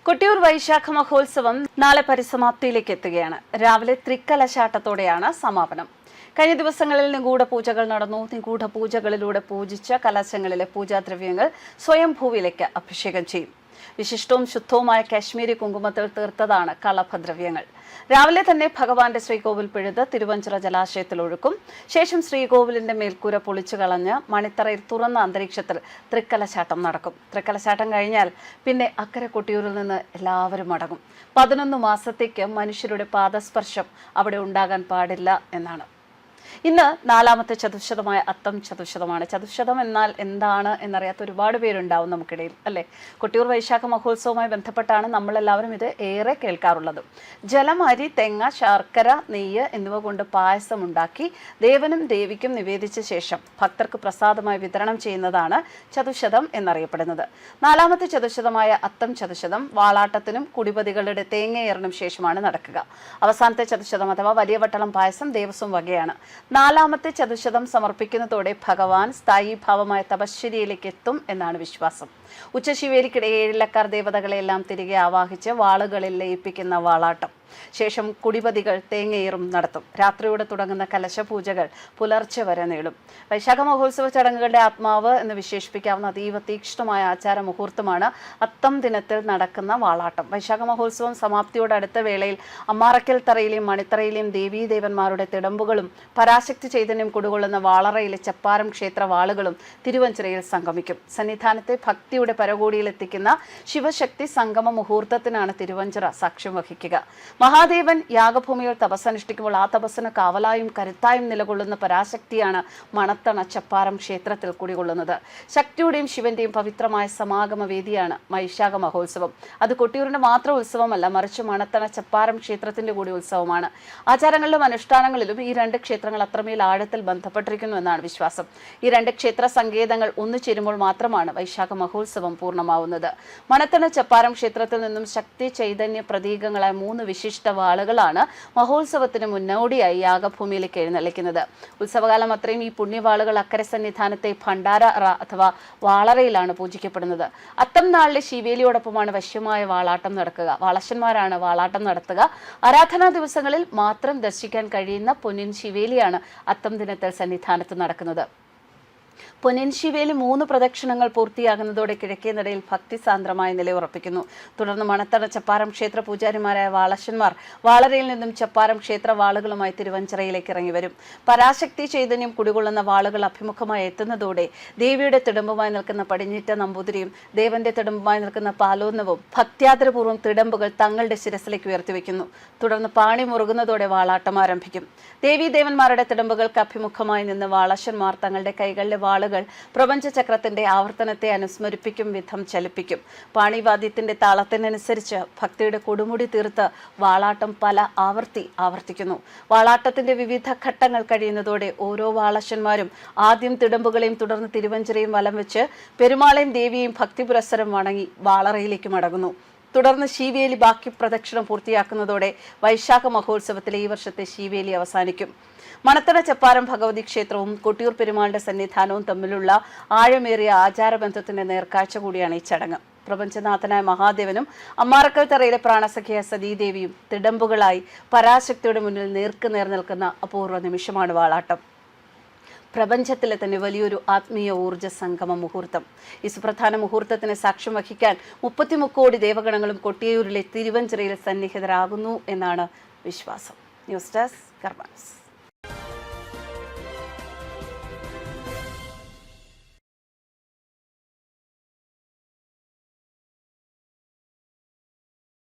കൊട്ടിയൂർ വൈശാഖ മഹോത്സവം നാളെ പരിസമാപ്തിയിലേക്ക് എത്തുകയാണ്. രാവിലെ തൃക്കലശാട്ടത്തോടെയാണ് സമാപനം. കഴിഞ്ഞ ദിവസങ്ങളിൽ നിഗൂഢ പൂജകൾ നടന്നു. നിഗൂഢ പൂജകളിലൂടെ പൂജിച്ച കലശങ്ങളിലെ പൂജാദ്രവ്യങ്ങൾ സ്വയംഭൂവിലേക്ക് അഭിഷേകം ചെയ്യും. വിശിഷ്ടവും ശുദ്ധവുമായ കാശ്മീരി കുങ്കുമത്തിൽ തീർത്തതാണ് കളഭദ്രവ്യങ്ങൾ. രാവിലെ തന്നെ ഭഗവാന്റെ ശ്രീകോവിൽ പിഴുത് തിരുവഞ്ചിറ ജലാശയത്തിൽ ഒഴുക്കും. ശേഷം ശ്രീകോവിലിന്റെ മേൽക്കൂര പൊളിച്ചു കളഞ്ഞ് മണിത്തറയിൽ തുറന്ന അന്തരീക്ഷത്തിൽ തൃക്കലശാട്ടം നടക്കും. തൃക്കലശാട്ടം കഴിഞ്ഞാൽ പിന്നെ അക്കരെ കൊട്ടിയൂരിൽ നിന്ന് എല്ലാവരും മടങ്ങും. 11 മാസത്തേക്ക് മനുഷ്യരുടെ പാദസ്പർശം അവിടെ ഉണ്ടാകാൻ പാടില്ല എന്നാണ്. ഇന്ന് 4ാമത്തെ ചതുശ്ശതമായ അത്തം ചതുശ്ശതമാണ്. ചതുശ്ശതം എന്നാൽ എന്താണ് എന്നറിയാത്ത ഒരുപാട് പേരുണ്ടാവും നമുക്കിടയിൽ, അല്ലേ? കൊട്ടിയൂർ വൈശാഖ മഹോത്സവവുമായി ബന്ധപ്പെട്ടാണ് നമ്മളെല്ലാവരും ഇത് ഏറെ കേൾക്കാറുള്ളത്. ജലം, അരി, തേങ്ങ, ശർക്കര, നെയ്യ് എന്നിവ കൊണ്ട് പായസം ഉണ്ടാക്കി ദേവനും ദേവിക്കും നിവേദിച്ച ശേഷം ഭക്തർക്ക് പ്രസാദമായി വിതരണം ചെയ്യുന്നതാണ് ചതുശ്ശതം എന്നറിയപ്പെടുന്നത്. 4ാമത്തെ ചതുശ്ശതമായ അത്തം ചതുശ്ശതം വാളാട്ടത്തിനും കുടിപതികളുടെ തേങ്ങയേറിനും ശേഷമാണ് നടക്കുക. അവസാനത്തെ ചതുശ്ശതം അഥവാ വലിയ വട്ടളം പായസം ദേവസ്വം വകയാണ്. 4ാമത്തെ ചതുശ്ശതം സമർപ്പിക്കുന്നതോടെ ഭഗവാൻ സ്ഥായി ഭാവമായ തപശ്ശേരിയിലേക്ക് എത്തും എന്നാണ് വിശ്വാസം. ഉച്ചശിവേലിക്കിടെ ഏഴിലക്കാർ ദേവതകളെല്ലാം തിരികെ ആവാഹിച്ച് വാളുകളിൽ ലയിപ്പിക്കുന്ന വാളാട്ടം. ശേഷം കുടിപതികൾ തേങ്ങയേറും നടത്തും. രാത്രിയോടെ തുടങ്ങുന്ന കലശപൂജകൾ പുലർച്ചെ വരെ നീളും. വൈശാഖ മഹോത്സവ ചടങ്ങുകളുടെ ആത്മാവ് എന്ന് വിശേഷിപ്പിക്കാവുന്ന അതീവ തീക്ഷ്ണമായ ആചാര മുഹൂർത്തമാണ് അത്തം ദിനത്തിൽ നടക്കുന്ന വാളാട്ടം. വൈശാഖ മഹോത്സവം സമാപ്തിയോട് അടുത്ത വേളയിൽ അമ്മാറക്കൽ തറയിലെയും മണിത്തറയിലെയും ദേവീദേവന്മാരുടെ തിടമ്പുകളും പരാശക്തി ചൈതന്യം കുടികൊള്ളുന്ന വാളറയിലെ ചപ്പാരം ക്ഷേത്ര വാളുകളും തിരുവഞ്ചിറയിൽ സംഗമിക്കും. സന്നിധാനത്തെ ഭക്തിയുടെ പരകോടിയിലെത്തിക്കുന്ന ശിവശക്തി സംഗമ മുഹൂർത്തത്തിനാണ് തിരുവഞ്ചിറ സാക്ഷ്യം വഹിക്കുക. മഹാദേവൻ യാഗഭൂമിയിൽ തപസ്സനുഷ്ഠിക്കുമ്പോൾ ആ തപസ്സിന് കാവലായും കരുത്തായും നിലകൊള്ളുന്ന പരാശക്തിയാണ് മണത്തണ ചപ്പാരം ക്ഷേത്രത്തിൽ കുടികൊള്ളുന്നത്. ശക്തിയുടെയും ശിവന്റെയും പവിത്രമായ സമാഗമ വേദിയാണ് വൈശാഖ മഹോത്സവം. അത് കൊട്ടിയൂരിന്റെ മാത്രം ഉത്സവമല്ല, മറിച്ച് മണത്തണ ചപ്പാരം ക്ഷേത്രത്തിന്റെ കൂടി ഉത്സവമാണ്. ആചാരങ്ങളിലും അനുഷ്ഠാനങ്ങളിലും ഈ 2 ക്ഷേത്രങ്ങൾ അത്രമേൽ ആഴത്തിൽ ബന്ധപ്പെട്ടിരിക്കുന്നു എന്നാണ് വിശ്വാസം. ഈ 2 ക്ഷേത്ര സങ്കേതങ്ങൾ ഒന്നുചേരുമ്പോൾ മാത്രമാണ് വൈശാഖ മഹോത്സവം പൂർണ്ണമാവുന്നത്. മണത്തണ ചപ്പാരം ക്ഷേത്രത്തിൽ നിന്നും ശക്തി ചൈതന്യ പ്രതീകങ്ങളായ 3 വിശിഷ്ട വാളുകളാണ് മഹോത്സവത്തിന് മുന്നോടിയായി യാഗഭൂമിയിലേക്ക് എഴുന്നള്ളിക്കുന്നത്. ഉത്സവകാലം അത്രയും ഈ പുണ്യവാളുകൾ അക്കരെ സന്നിധാനത്തെ ഭണ്ഡാര അഥവാ വാളറയിലാണ് പൂജിക്കപ്പെടുന്നത്. അത്തം നാളിലെ ശിവേലിയോടൊപ്പമാണ് വശ്യമായ വാളാട്ടം നടക്കുക. വാളശന്മാരാണ് വാളാട്ടം നടത്തുക. ആരാധനാ ദിവസങ്ങളിൽ മാത്രം ദർശിക്കാൻ കഴിയുന്ന പൊന്നിൻ ശിവേലിയാണ് അത്തം ദിനത്തിൽ സന്നിധാനത്ത് നടക്കുന്നത്. പൊന്നിൻ ശിവേലി 3 പ്രദക്ഷിണങ്ങൾ പൂർത്തിയാകുന്നതോടെ കിഴക്കേ നടയിൽ ഭക്തിസാന്ദ്രമായ നിലയുറപ്പിക്കുന്നു. തുടർന്ന് മണത്തണ ചപ്പാരം ക്ഷേത്ര പൂജാരിമാരായ വാളശന്മാർ വാളറയിൽ നിന്നും ചപ്പാരം ക്ഷേത്ര വാളുകളുമായി തിരുവഞ്ചിറയിലേക്ക് ഇറങ്ങി വരും. പരാശക്തി ചൈതന്യം കുടികൊള്ളുന്ന വാളുകൾ അഭിമുഖമായി എത്തുന്നതോടെ ദേവിയുടെ തിടമ്പുമായി നിൽക്കുന്ന പടിഞ്ഞിറ്റ നമ്പൂതിരിയും ദേവന്റെ തിടമ്പുമായി നിൽക്കുന്ന പാലോന്നവും ഭക്ത്യാദരപൂർവ്വം തിടമ്പുകൾ തങ്ങളുടെ ശിരസിലേക്ക് ഉയർത്തിവെക്കുന്നു. തുടർന്ന് പാണി മുറുകുന്നതോടെ വാളാട്ടം ആരംഭിക്കും. ദേവീദേവന്മാരുടെ തിടമ്പുകൾക്ക് അഭിമുഖമായി നിന്ന് വാളശന്മാർ തങ്ങളുടെ കൈകളിലെ വാളുകൾ പ്രപഞ്ചചക്രത്തിന്റെ ആവർത്തനത്തെ അനുസ്മരിപ്പിക്കും വിധം ചലിപ്പിക്കും. പാണിവാദ്യത്തിന്റെ താളത്തിനനുസരിച്ച് ഭക്തിയുടെ കൊടുമുടി തീർത്ത് വാളാട്ടം പല ആവർത്തിക്കുന്നു. വാളാട്ടത്തിന്റെ വിവിധ ഘട്ടങ്ങൾ കഴിയുന്നതോടെ ഓരോ വാളശന്മാരും ആദ്യം തിടമ്പുകളെയും തുടർന്ന് തിരുവഞ്ചിറയും വലം വെച്ച് പെരുമാളെയും ദേവിയെയും ഭക്തി പുരസ്സരം വണങ്ങി വാളറയിലേക്ക് മടങ്ങുന്നു. തുടർന്ന് ശിവേലി ബാക്കി പ്രദക്ഷിണം പൂർത്തിയാക്കുന്നതോടെ വൈശാഖ മഹോത്സവത്തിലെ ഈ വർഷത്തെ ശിവേലി അവസാനിക്കും. മണത്തണ ചപ്പാരം ഭഗവതി ക്ഷേത്രവും കൊട്ടിയൂർ പെരുമാളുടെ സന്നിധാനവും തമ്മിലുള്ള ആഴമേറിയ ആചാരബന്ധത്തിന്റെ നേർക്കാഴ്ച കൂടിയാണ് ഈ ചടങ്ങ്. പ്രപഞ്ചനാഥനായ മഹാദേവനും അമ്മാറക്കൽ തറയിലെ പ്രാണസഖിയ സതീദേവിയും തിടമ്പുകളായി പരാശക്തിയുടെ മുന്നിൽ നേർക്കുനേർ നിൽക്കുന്ന അപൂർവ നിമിഷമാണ് വാളാട്ടം. പ്രപഞ്ചത്തിലെ തന്നെ വലിയൊരു ആത്മീയ ഊർജ്ജ സംഗമ മുഹൂർത്തം. ഈ സുപ്രധാന മുഹൂർത്തത്തിന് സാക്ഷ്യം വഹിക്കാൻ 33 കോടി ദേവഗണങ്ങളും കൊട്ടിയൂരിലെ തിരുവഞ്ചിറയിൽ സന്നിഹിതരാകുന്നു എന്നാണ് വിശ്വാസം. ന്യൂസ് ഡെസ്ക് കർമ്മ ന്യൂസ്.